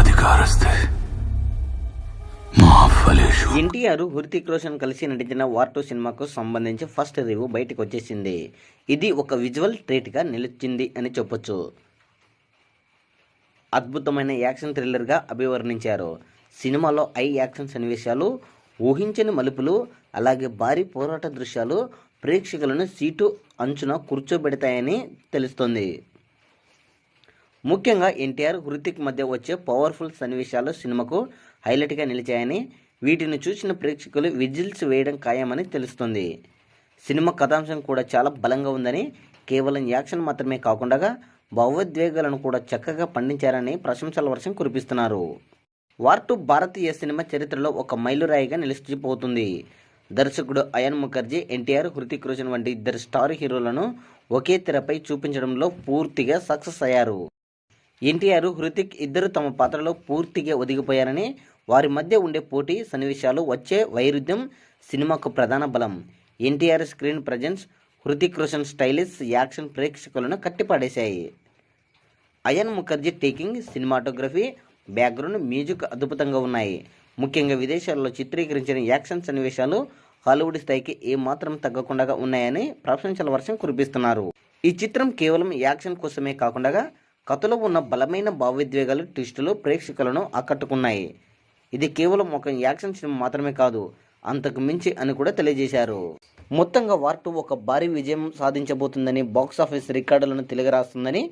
अधिकारस्ते महाफलेषु। ఎన్టీఆర్ హృతిక్ రోషన్ కలిసి నటించిన వార్ 2 సినిమాకు సంబంధించి ఫస్ట్ రివ్యూ బయటకు వచ్చేసింది. ఇది ఒక విజువల్ ట్రీట్గా నిలిచింది అని చెప్పొచ్చు. అద్భుతమైన యాక్షన్ థ్రిల్లర్గా అభివర్ణించారు. సినిమాలో యాక్షన్ సన్నివేశాలు, ఊహించని మలుపులు, అలాగే భారీ పోరాట దృశ్యాలు ప్రేక్షకులను సీటు అంచున కూర్చోబెడతాయని తెలుస్తోంది. ముఖ్యంగా ఎన్టీఆర్, హృతిక్ మధ్య వచ్చే పవర్ఫుల్ సన్నివేశాలు సినిమాకు హైలైట్గా నిలిచాయని, వీటిని చూసిన ప్రేక్షకులు విజిల్స్ వేయడం ఖాయమని తెలుస్తుంది. సినిమా కథాంశం కూడా చాలా బలంగా ఉందని, కేవలం యాక్షన్ మాత్రమే కాకుండా భావోద్వేగాలను కూడా చక్కగా పండించారని ప్రశంసల వర్షం కురిపిస్తున్నారు. వార్ 2 భారతీయ సినిమా చరిత్రలో ఒక మైలురాయిగా నిలిచిపోతుంది. దర్శకుడు అయాన్ ముఖర్జీ, ఎన్టీఆర్, హృతిక్ రోషన్ వంటి ఇద్దరు స్టార్ హీరోలను ఒకే తెరపై చూపించడంలో పూర్తిగా సక్సెస్ అయ్యారు. ఎన్టీఆర్, హృతిక్ ఇద్దరు తమ పాత్రలో పూర్తిగా ఒదిగిపోయారని, వారి మధ్య ఉండే పోటీ సన్నివేశాలు, వచ్చే వైరుధ్యం సినిమాకు ప్రధాన బలం. NTR screen presence, Hrithik Roshan stylish action ప్రేక్షకులను కట్టిపడేశాయి. Ayan Mukerji taking, cinematography, background music అద్భుతంగా ఉన్నాయి. ముఖ్యంగా విదేశాల్లో చిత్రీకరించిన యాక్షన్ సన్నివేశాలు హాలీవుడ్ స్థాయికి ఏమాత్రం తగ్గకుండా ఉన్నాయని ప్రశంసల వర్షం కురిపిస్తున్నారు. ఈ చిత్రం కేవలం యాక్షన్ కోసమే కాకుండా కథలో ఉన్న బలమైన భావోద్వేగాలు, ట్విస్టులు ప్రేక్షకులను ఆకట్టుకున్నాయి. ఇది కేవలం ఒక యాక్షన్ సినిమా మాత్రమే కాదు, అంతకు మించి అని కూడా తెలియజేశారు. మొత్తంగా వార్ 2 ఒక భారీ విజయం సాధించబోతుందని, బాక్సాఫీస్ రికార్డులను తిరగరాస్తుందని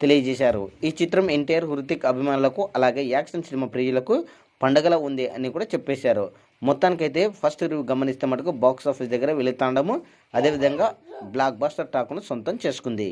తెలియజేశారు. ఈ చిత్రం ఎన్టీఆర్, హృతిక్ అభిమానులకు అలాగే యాక్షన్ సినిమా ప్రియులకు పండగలా ఉంది అని కూడా చెప్పేశారు. మొత్తానికైతే ఫస్ట్ రివ్యూ గమనిస్తే మటుకు బాక్సాఫీస్ దగ్గర వెళుతాండము, అదేవిధంగా బ్లాక్ బస్టర్ టాక్ను సొంతం చేసుకుంది.